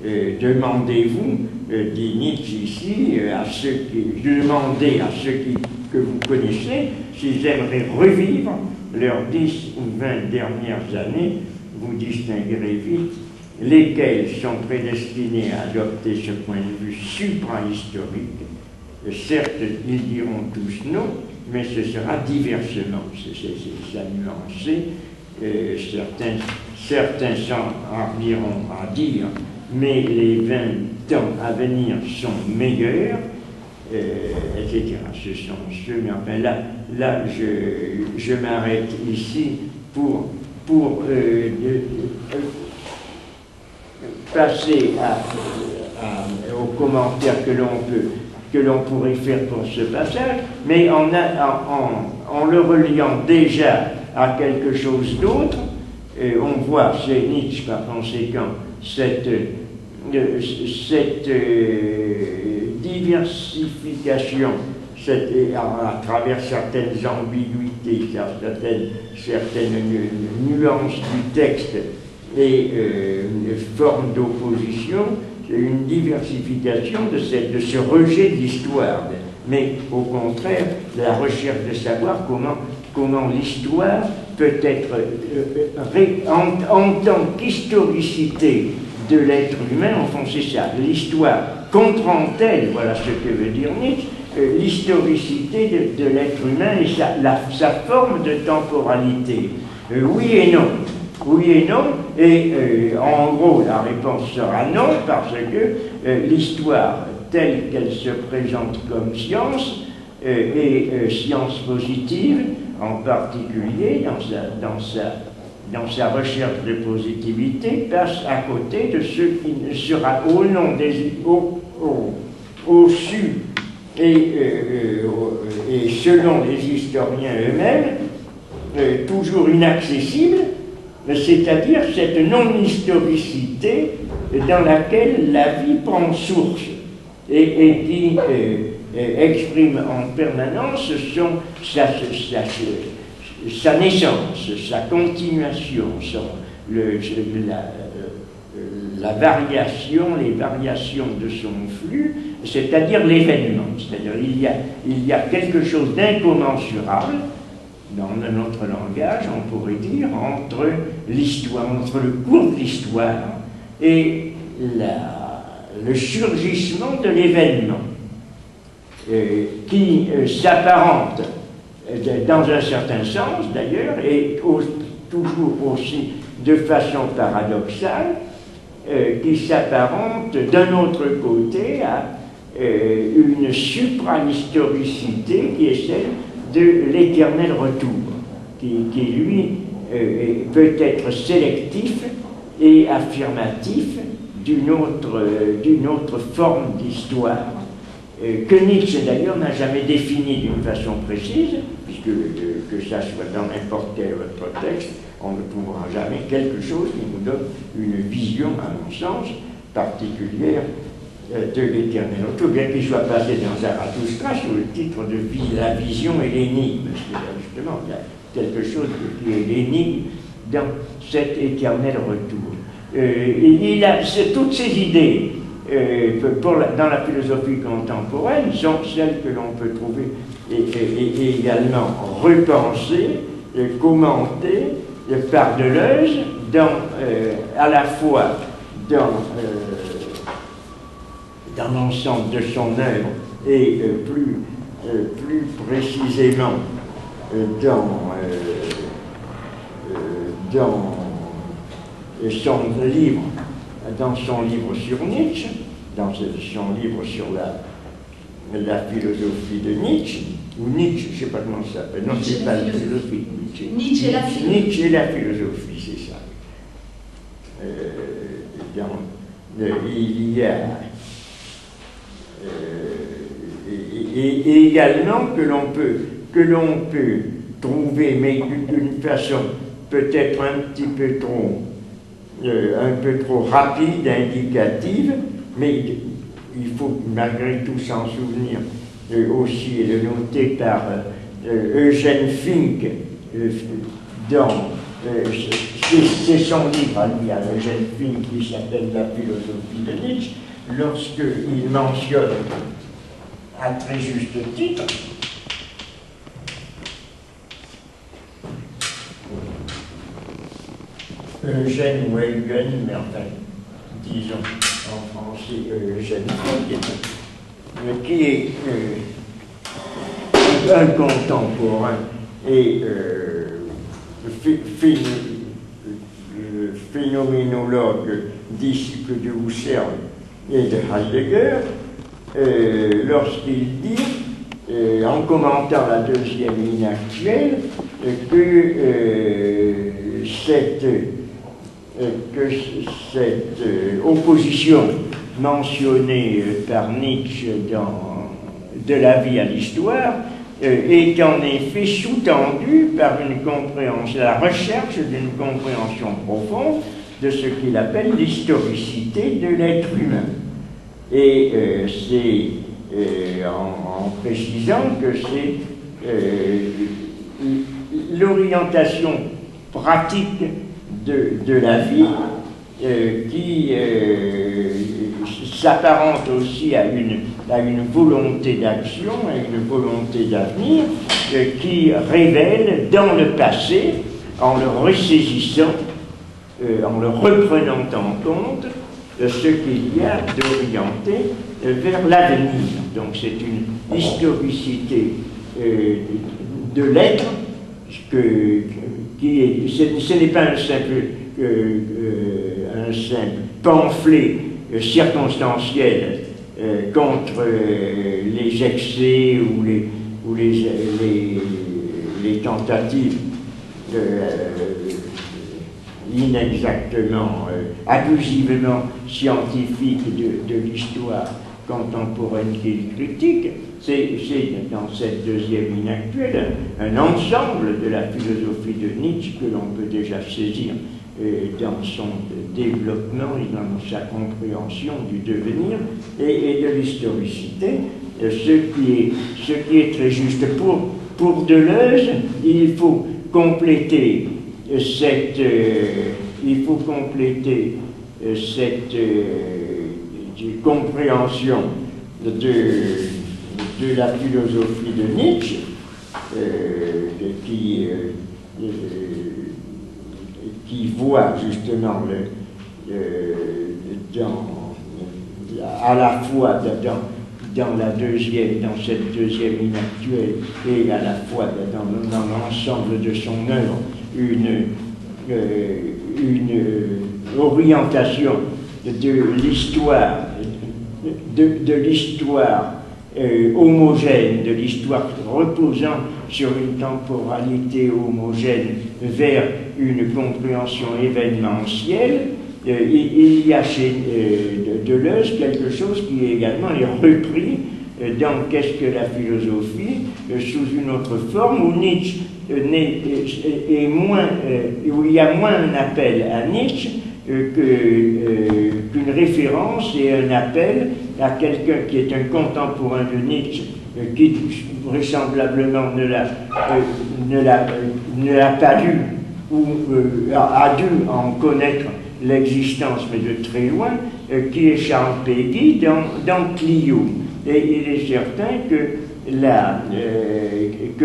demandez-vous, dit Nietzsche ici, demandez à ceux que vous connaissez s'ils aimeraient revivre leurs 10 ou 20 dernières années, vous distinguerez vite lesquels sont prédestinés à adopter ce point de vue supra-historique. Certes, ils diront tous non, mais ce sera diversement, ça nuancé. Certains s'en hargniront à dire, mais les 20 ans à venir sont meilleurs, etc. Ce sont ceux, mais enfin là je m'arrête ici pour passer aux commentaires que l'on pourrait faire pour ce passage, mais en le reliant déjà à quelque chose d'autre, on voit chez Nietzsche par conséquent cette diversification à travers certaines ambiguïtés, certaines nuances du texte et formes d'opposition, une diversification de ce rejet de l'histoire, mais au contraire la recherche de savoir comment l'histoire peut être, en tant qu'historicité de l'être humain, enfin c'est ça, l'histoire comprend-elle, voilà ce que veut dire Nietzsche, l'historicité de l'être humain et sa forme de temporalité. Oui et non. Oui et non, et en gros la réponse sera non, parce que l'histoire telle qu'elle se présente comme science, et science positive en particulier dans sa recherche de positivité, passe à côté de ce qui ne sera au su et selon les historiens eux-mêmes, toujours inaccessible, c'est-à-dire cette non-historicité dans laquelle la vie prend source et qui exprime en permanence sa naissance, sa continuation, la variation, les variations de son flux, c'est-à-dire l'événement. C'est-à-dire il y a quelque chose d'incommensurable dans notre langage, on pourrait dire, entre l'histoire, entre le cours de l'histoire et le surgissement de l'événement, qui s'apparente, dans un certain sens d'ailleurs, et toujours aussi de façon paradoxale, qui s'apparente d'un autre côté à une supra-historicité qui est celle de l'éternel retour, qui lui peut être sélectif et affirmatif d'une autre forme d'histoire, que Nietzsche d'ailleurs n'a jamais définie d'une façon précise, puisque que ça soit dans n'importe quel autre texte, on ne trouvera jamais quelque chose qui nous donne une vision, à mon sens, particulière de l'éternel retour, bien qu'il soit passé dans Zarathustra sous le titre de La vision et l'énigme, parce que justement il y a quelque chose qui est l'énigme dans cet éternel retour. Toutes ces idées dans la philosophie contemporaine sont celles que l'on peut trouver et également repensées, commentées par Deleuze à la fois dans l'ensemble de son œuvre et plus précisément dans son livre sur Nietzsche, dans son livre sur la philosophie de Nietzsche, ou Nietzsche, je ne sais pas comment ça s'appelle, non, c'est pas la philosophie de Nietzsche. Nietzsche et la philosophie. Nietzsche et la philosophie, c'est ça. Il y a et également que l'on peut trouver, mais d'une façon peut-être un peu trop rapide, indicative, mais il faut malgré tout s'en souvenir aussi et le noter par Eugène Fink dans c'est son livre à lui, à Eugène Fink, qui s'appelle La philosophie de Nietzsche, lorsqu'il mentionne, à très juste titre, Eugène ou Eugen, mais enfin, disons en français Eugène Fink, qui est un contemporain et phénoménologue, disciple de Husserl et de Heidegger, lorsqu'il dit, en commentant la deuxième ligne actuelle, que cette opposition mentionnée par Nietzsche de la vie à l'histoire est en effet sous-tendue par une compréhension, la recherche d'une compréhension profonde de ce qu'il appelle l'historicité de l'être humain. Et c'est en précisant que c'est l'orientation pratique de la vie qui s'apparente aussi à une volonté d'action, à une volonté d'avenir, qui révèle dans le passé, en le ressaisissant, en le reprenant en compte, ce qu'il y a d'orienté vers l'avenir. Donc c'est une historicité de l'être, ce n'est pas un simple pamphlet circonstanciel contre les excès ou les tentatives inexactement, abusivement scientifiques de l'histoire contemporaine qu'il critique. C'est dans cette deuxième ligne actuelle un ensemble de la philosophie de Nietzsche que l'on peut déjà saisir dans son développement et dans sa compréhension du devenir et de l'historicité, ce qui est très juste. Pour Deleuze, il faut compléter cette compréhension de la philosophie de Nietzsche, qui voit justement à la fois dans cette deuxième ligne actuelle et à la fois dans l'ensemble de son œuvre une orientation de l'histoire homogène, de l'histoire reposant sur une temporalité homogène vers une compréhension événementielle. Il y a chez Deleuze quelque chose qui également est repris dans Qu'est-ce que la philosophie, sous une autre forme, où Nietzsche où il y a moins un appel à Nietzsche qu'une référence et un appel à quelqu'un qui est un contemporain de Nietzsche, qui vraisemblablement ne l'a pas lu ou a dû en connaître l'existence, mais de très loin, qui est Charles Péguy dans Clio. Et il est certain que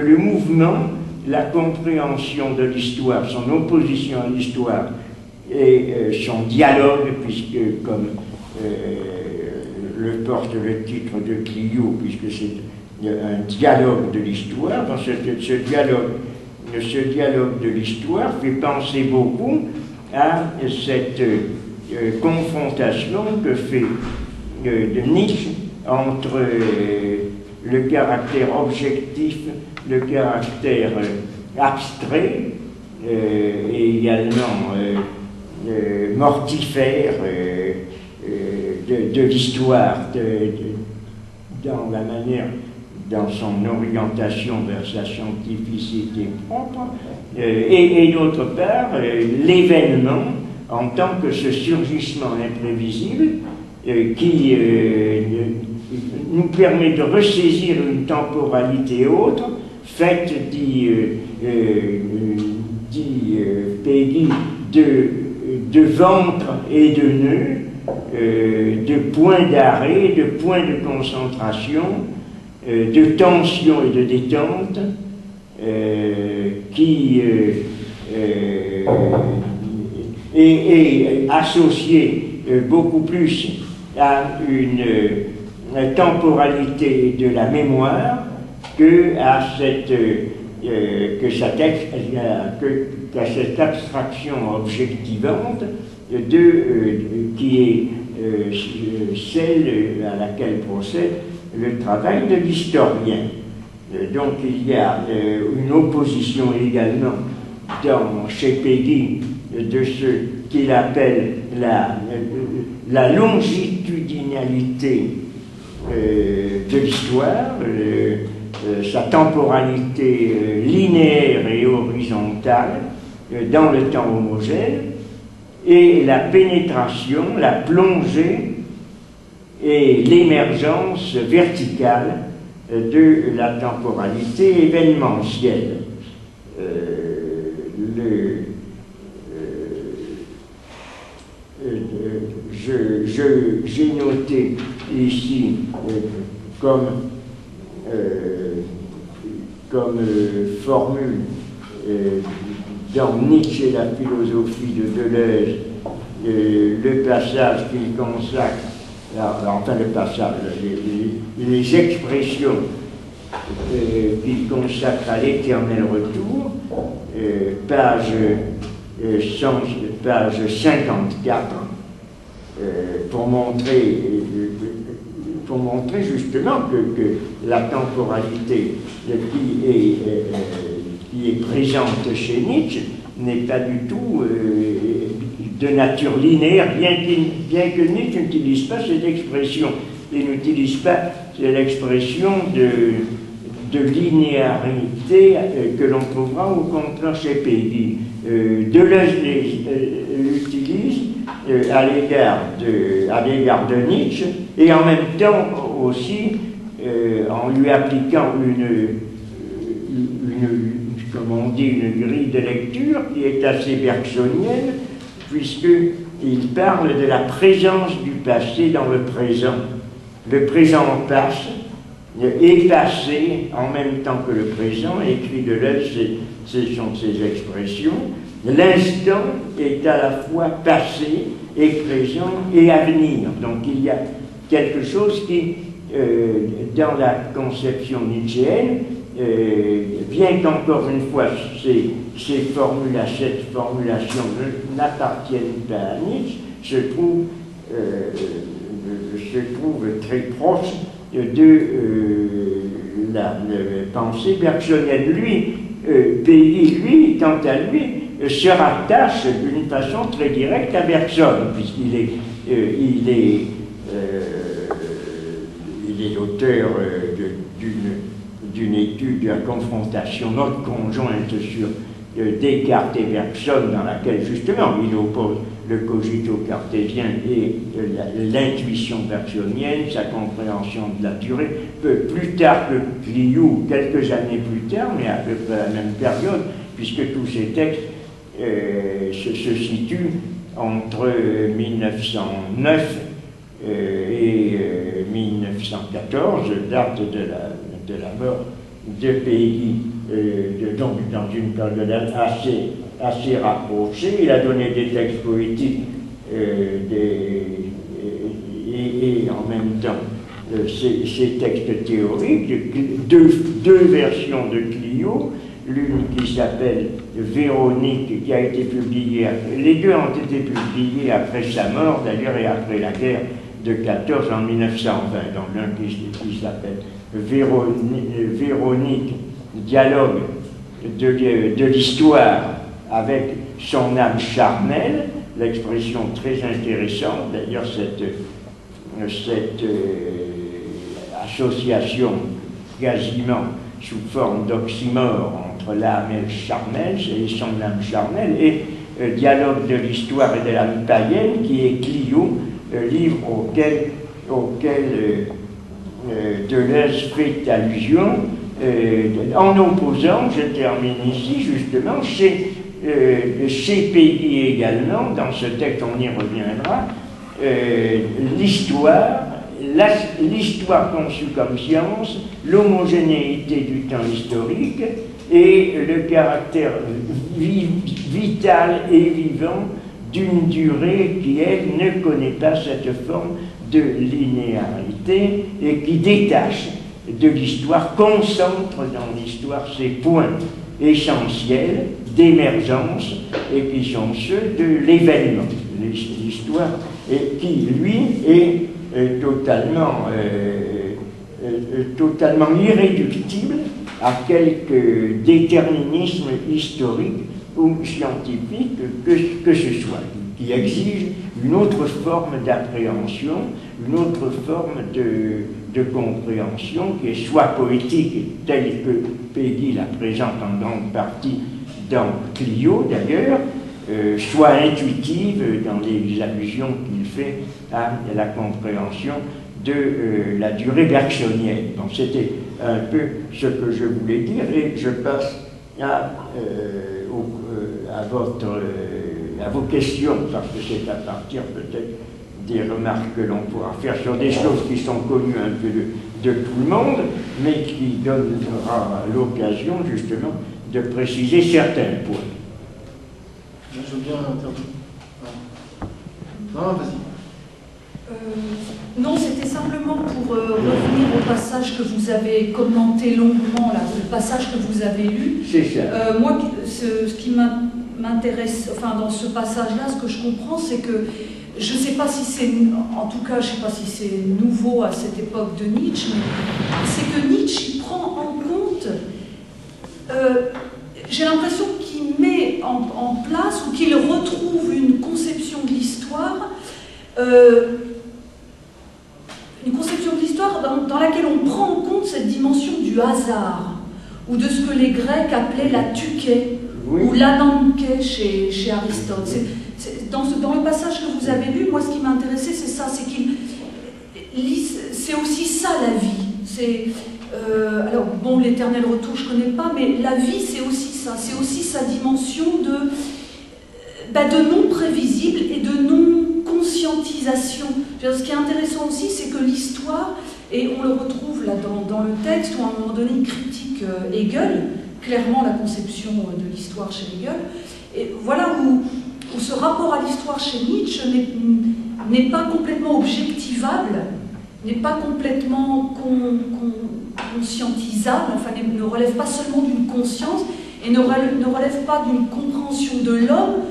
le mouvement, la compréhension de l'histoire, son opposition à l'histoire et son dialogue, puisque comme le porte le titre de Clio, puisque c'est un dialogue de l'histoire, dans ce dialogue de l'histoire fait penser beaucoup à cette confrontation que fait de Nietzsche entre le caractère objectif, le caractère abstrait et également mortifère de l'histoire, dans son orientation vers sa scientificité propre, et d'autre part l'événement en tant que ce surgissement imprévisible qui nous permet de ressaisir une temporalité autre, faite, dit Péguy, de ventre et de nœud, de points d'arrêt, de points de concentration, de tension et de détente, qui est associé beaucoup plus à une temporalité de la mémoire qu'à cette abstraction objectivante qui est celle à laquelle procède le travail de l'historien. Donc il y a une opposition également chez Péguy de ce qu'il appelle la longitudinalité de l'histoire, sa temporalité linéaire et horizontale dans le temps homogène, et la pénétration, la plongée et l'émergence verticale de la temporalité événementielle. J'ai noté ici comme formule dans Nietzsche et la philosophie de Deleuze, le passage qu'il consacre, enfin le passage, les expressions qu'il consacre à l'éternel retour, page 54, pour montrer justement que la temporalité qui est présente chez Nietzsche n'est pas du tout de nature linéaire, bien que Nietzsche n'utilise pas cette expression. Il n'utilise pas l'expression de linéarité que l'on trouvera au contraire chez Péguy. Deleuze l'utilise à l'égard de Nietzsche, et en même temps aussi en lui appliquant comme on dit, une grille de lecture qui est assez bergsonienne, puisqu'il parle de la présence du passé dans le présent. Le présent passe, est passé en même temps que le présent, écrit Deleuze, ce sont ses expressions. L'instant est à la fois passé et présent et avenir. Donc il y a quelque chose qui, dans la conception nietzschéenne, bien qu'encore une fois cette formulation n'appartienne pas à Nietzsche, se trouve très proche de la pensée bergsonienne. Péguy, lui, quant à lui, se rattache d'une façon très directe à Bergson, puisqu'il est l'auteur d'une étude de la confrontation note conjointe sur Descartes et Bergson, dans laquelle justement il oppose le cogito cartésien et l'intuition bergsonienne, sa compréhension de la durée. Plus tard que Cliou, quelques années plus tard, mais à peu près à la même période, puisque tous ces textes se situent entre 1909 et 1914, date de la mort de Péguy, donc dans une période assez rapprochée. Il a donné des textes poétiques et en même temps ces textes théoriques, deux versions de Clio, l'une qui s'appelle Véronique, qui a été publiée, les deux ont été publiés après sa mort d'ailleurs et après la guerre de 14 en 1920, donc l'un qui s'appelle Véronique, dialogue de l'histoire avec son âme charnelle, l'expression très intéressante, d'ailleurs cette association quasiment sous forme d'oxymore entre l'âme et le charnel, et son âme charnelle, et dialogue de l'histoire et de l'âme païenne, qui est Clio, livre auquel Deleuze fait allusion, en opposant, je termine ici justement, chez chez Peggy également, dans ce texte on y reviendra, l'histoire conçue comme science, l'homogénéité du temps historique et le caractère vital et vivant d'une durée qui, elle, ne connaît pas cette forme de linéarité et qui détache de l'histoire, concentre dans l'histoire ces points essentiels d'émergence et qui sont ceux de l'événement. L'histoire et qui, lui, est totalement irréductible à quelque déterminisme historique ou scientifique que ce soit, qui exige une autre forme d'appréhension, une autre forme de compréhension qui est soit poétique, telle que Peggy la présente en grande partie dans Clio d'ailleurs, soit intuitive dans les allusions qu'il fait à la compréhension de la durée bergsonienne. Donc c'était un peu ce que je voulais dire et je passe à vos questions, parce que c'est à partir peut-être des remarques que l'on pourra faire sur des choses qui sont connues un peu de tout le monde, mais qui donnera l'occasion justement de préciser certains points. Je veux bien intervenir. Non, vas-y. Non, c'était simplement pour revenir au passage que vous avez commenté longuement, là, le passage que vous avez lu. C'est ça. Moi, ce qui m'intéresse, enfin, dans ce passage-là, ce que je comprends, c'est que je ne sais pas si c'est, en tout cas, je ne sais pas si c'est nouveau à cette époque de Nietzsche, mais c'est que Nietzsche il prend en compte, j'ai l'impression qu'il met en place ou qu'il retrouve une conception de l'histoire, dans laquelle on prend en compte cette dimension du hasard, ou de ce que les Grecs appelaient la tuké, oui, ou l'ananké chez Aristote. Dans le passage que vous avez lu, moi ce qui m'a intéressé, c'est ça, c'est aussi ça la vie. Alors bon, l'éternel retour, je ne connais pas, mais la vie, c'est aussi ça. C'est aussi sa dimension de non prévisible et de non-conscientisation. Ce qui est intéressant aussi, c'est que l'histoire, et on le retrouve là dans le texte, où à un moment donné, il critique Hegel, clairement la conception de l'histoire chez Hegel, et voilà où ce rapport à l'histoire chez Nietzsche n'est pas complètement objectivable, n'est pas complètement conscientisable, enfin ne relève pas seulement d'une conscience, et ne relève pas d'une compréhension de l'homme,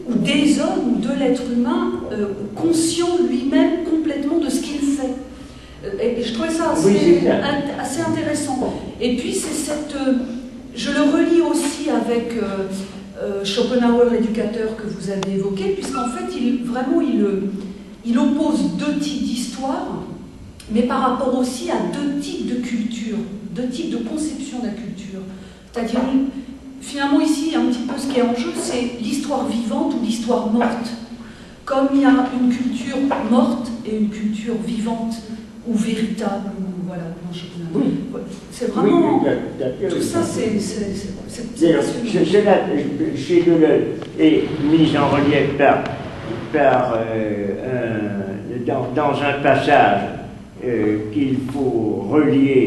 ou des hommes, ou de l'être humain, conscient lui-même complètement de ce qu'il fait. Et je trouvais ça assez intéressant. Et puis c'est cette... je le relis aussi avec Schopenhauer, l'éducateur que vous avez évoqué, puisqu'en fait, il oppose deux types d'histoire, mais par rapport aussi à deux types de culture, deux types de conception de la culture. C'est-à-dire, finalement ici, un petit peu ce qui est en jeu, c'est l'histoire vivante ou l'histoire morte. Comme il y a une culture morte et une culture vivante ou véritable, ou voilà, oui. C'est vraiment... Oui, tout ça, c'est cela, chez Deleuze, est mis en relief dans un passage qu'il faut relier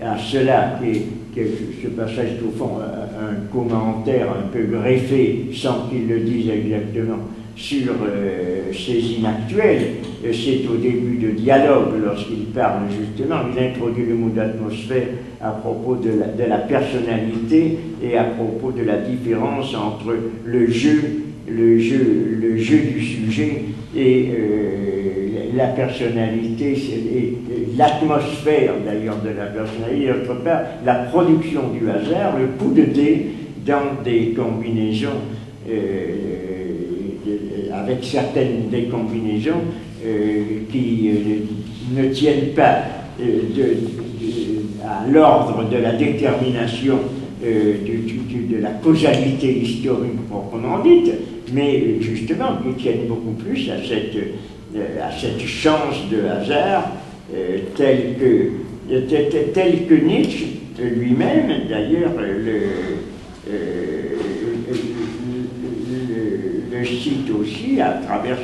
à cela, ce passage est au fond un commentaire un peu greffé, sans qu'il le dise exactement, sur ces inactuels. C'est au début de Dialogue, lorsqu'il parle justement, il introduit le mot d'atmosphère à propos de la personnalité et à propos de la différence entre le jeu du sujet et la personnalité, et l'atmosphère d'ailleurs de la personnalité, et d'autre part la production du hasard, le coup de dé dans des combinaisons, avec certaines des combinaisons qui ne tiennent pas à l'ordre de la détermination de la causalité historique proprement dite, mais justement qui tiennent beaucoup plus à cette chance de hasard telle que Nietzsche lui-même d'ailleurs cite aussi à travers